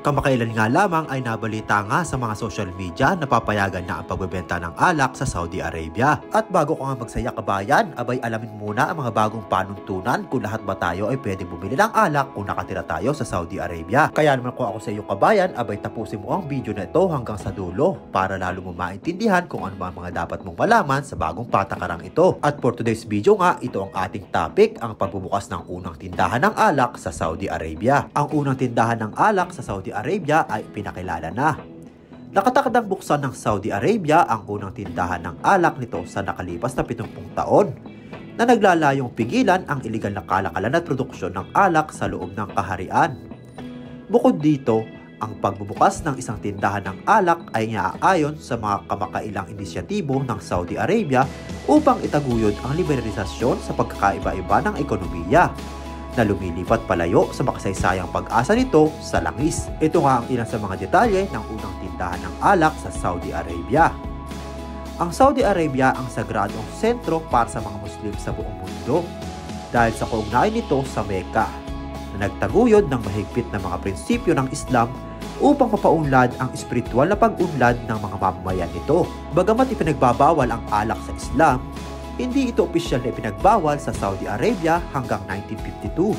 Kamakailan nga lamang ay nabalita nga sa mga social media na papayagan na ang pagbebenta ng alak sa Saudi Arabia. At bago ko nga magsaya kabayan, abay alamin muna ang mga bagong panuntunan kung lahat ba tayo ay pwede bumili ng alak kung nakatira tayo sa Saudi Arabia. Kaya naman kung ako sa iyo kabayan, abay tapusin mo ang video na ito hanggang sa dulo para lalo mo maintindihan kung ano ang mga dapat mong malaman sa bagong patakarang ito. At for today's video nga, ito ang ating topic, ang pagbubukas ng unang tindahan ng alak sa Saudi Arabia. Ang unang tindahan ng alak sa Saudi Arabia ay pinakilala na. Nakatakdang buksan ng Saudi Arabia ang unang tindahan ng alak nito sa nakalipas na 70 taon na naglalayong pigilan ang iligal na kalakalan at produksyon ng alak sa loob ng kaharian. Bukod dito, ang pagbubukas ng isang tindahan ng alak ay naaayon sa mga kamakailang inisyatibo ng Saudi Arabia upang itaguyod ang liberalisasyon sa pagkakaiba-iba ng ekonomiya na lumilipat palayo sa makasaysayang pag-asa nito sa langis. Ito nga ang ilan sa mga detalye ng unang tindahan ng alak sa Saudi Arabia. Ang Saudi Arabia ang sagradong sentro para sa mga Muslim sa buong mundo dahil sa kaugnayan nito sa Mecca na nagtaguyod ng mahigpit na mga prinsipyo ng Islam upang mapaunlad ang espiritual na pag-unlad ng mga mamamayan nito. Bagamat ipinagbabawal ang alak sa Islam, hindi ito opisyal na ipinagbawal sa Saudi Arabia hanggang 1952.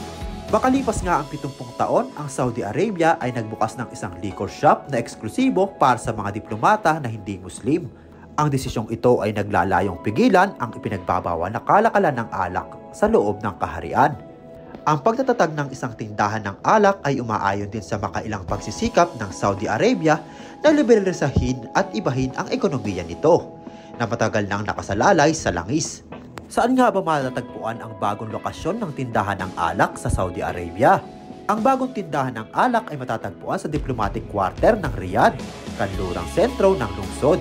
Makalipas nga ang 70 taon, ang Saudi Arabia ay nagbukas ng isang liquor shop na eksklusibo para sa mga diplomata na hindi Muslim. Ang desisyong ito ay naglalayong pigilan ang ipinagbabawal na kalakalan ng alak sa loob ng kaharian. Ang pagtatatag ng isang tindahan ng alak ay umaayon din sa makailang pagsisikap ng Saudi Arabia na liberalisahin at ibahin ang ekonomiya nito na matagal nang nakasalalay sa langis. Saan nga ba matatagpuan ang bagong lokasyon ng tindahan ng alak sa Saudi Arabia? Ang bagong tindahan ng alak ay matatagpuan sa diplomatic quarter ng Riyadh, kanlurang sentro ng lungsod,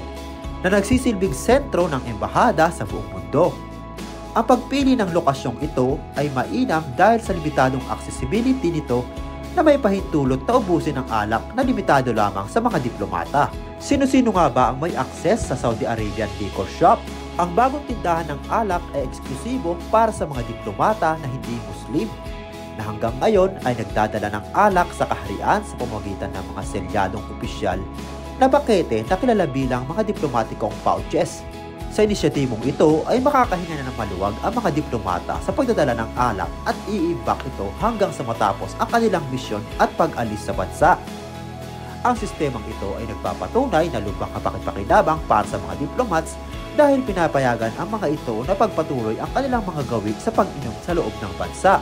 na nagsisilbing sentro ng embahada sa buong mundo. Ang pagpili ng lokasyong ito ay mainam dahil sa limitadong accessibility nito na may pahintulot na ubusin ang alak na limitado lamang sa mga diplomata. Sino-sino nga ba ang may access sa Saudi Arabian liquor shop? Ang bagong tindahan ng alak ay eksklusibo para sa mga diplomata na hindi Muslim, na hanggang ngayon ay nagdadala ng alak sa kaharian sa pamamagitan ng mga selyadong opisyal na pakete na kilala bilang mga diplomatikong pouches. Sa inisyatibong ito ay makakahinga na ng maluwag ang mga diplomata sa pagdadala ng alak at iibak ito hanggang sa matapos ang kanilang misyon at pag-alis sa bansa. Ang sistemang ito ay nagpapatunay na lubhang kapakipakinabang para sa mga diplomats dahil pinapayagan ang mga ito na pagpatuloy ang kanilang mga gawi sa pag-inom sa loob ng bansa.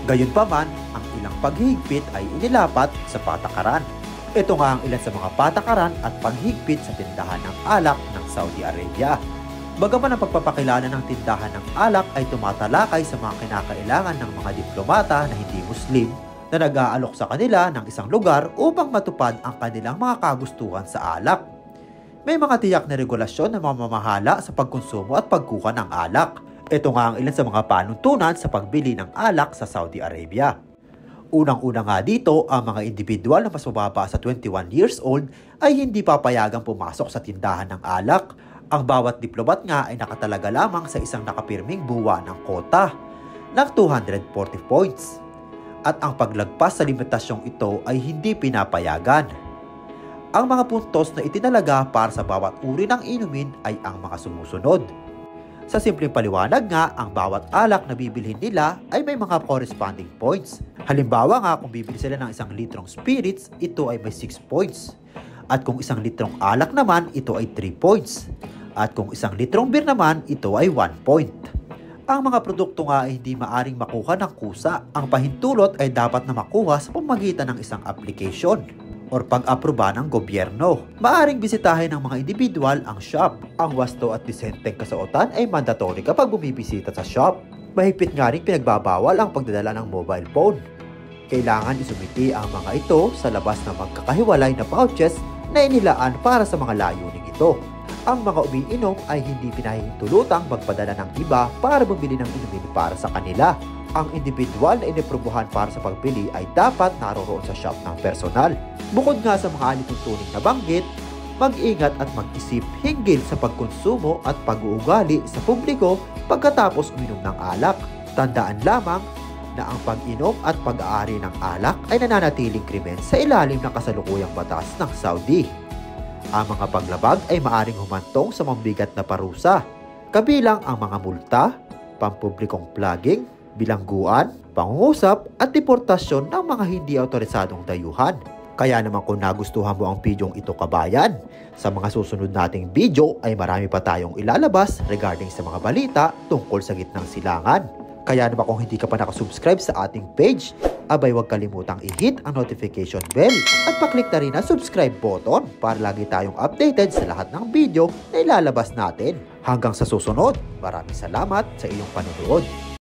Gayunpaman, ang ilang paghihigpit ay inilapat sa patakaran. Ito nga ang ilan sa mga patakaran at paghihigpit sa tindahan ng alak ng Saudi Arabia. Bagaman ang pagpapakilala ng tindahan ng alak ay tumatalakay sa mga kinakailangan ng mga diplomata na hindi Muslim na nag-aalok sa kanila ng isang lugar upang matupad ang kanilang mga kagustuhan sa alak. May mga tiyak na regulasyon na mamamahala sa pagkonsumo at pagkuha ng alak. Ito nga ang ilan sa mga panuntunan sa pagbili ng alak sa Saudi Arabia. Unang-una nga dito, ang mga individual na mas mababa sa 21 years old ay hindi papayagang pumasok sa tindahan ng alak. Ang bawat diplomat nga ay nakatalaga lamang sa isang nakapirming buwa ng kota ng 240 points. At ang paglagpas sa limitasyong ito ay hindi pinapayagan. Ang mga puntos na itinalaga para sa bawat uri ng inumin ay ang mga sumusunod. Sa simpleng paliwanag nga, ang bawat alak na bibilhin nila ay may mga corresponding points. Halimbawa nga, kung bibili sila ng 1 litrong spirits, ito ay may 6 points. At kung 1 litrong alak naman, ito ay 3 points. At kung 1 litrong beer naman, ito ay 1 point. Ang mga produkto nga ay hindi maaring makuha ng kusa. Ang pahintulot ay dapat na makuha sa pamamagitan ng isang application or pag-aproba ng gobyerno. Maaring bisitahin ng mga individual ang shop. Ang wasto at disenteng kasuotan ay mandatory kapag bumibisita sa shop. Mahigpit nga rin pinagbabawal ang pagdadala ng mobile phone. Kailangan isumiti ang mga ito sa labas na magkakahiwalay na pouches na inilaan para sa mga layuning ito. Ang mga umiinom ay hindi pinahihintulutang magpadala ng iba para bumili ng inumin para sa kanila. Ang individual na iniprobuhan para sa pagbili ay dapat naroroon sa shop ng personal. Bukod nga sa mga alituntuning na banggit, mag-ingat at mag-isip hinggil sa pagkonsumo at pag-uugali sa publiko pagkatapos uminom ng alak. Tandaan lamang, na ang pag-inom at pag-aari ng alak ay nananatiling krimen sa ilalim ng kasalukuyang batas ng Saudi. Ang mga paglabag ay maaring humantong sa mabigat na parusa, kabilang ang mga multa, pampublikong plugging, bilangguan, pangungusap at deportasyon ng mga hindi autorisadong dayuhan. Kaya naman kung nagustuhan mo ang bidyong ito kabayan, sa mga susunod nating video ay marami pa tayong ilalabas regarding sa mga balita tungkol sa gitnang silangan. Kaya naman kung hindi ka pa nakasubscribe sa ating page, abay huwag kalimutang i-hit ang notification bell at paklik na rin ang subscribe button para lagi tayong updated sa lahat ng video na ilalabas natin. Hanggang sa susunod, maraming salamat sa iyong panonood.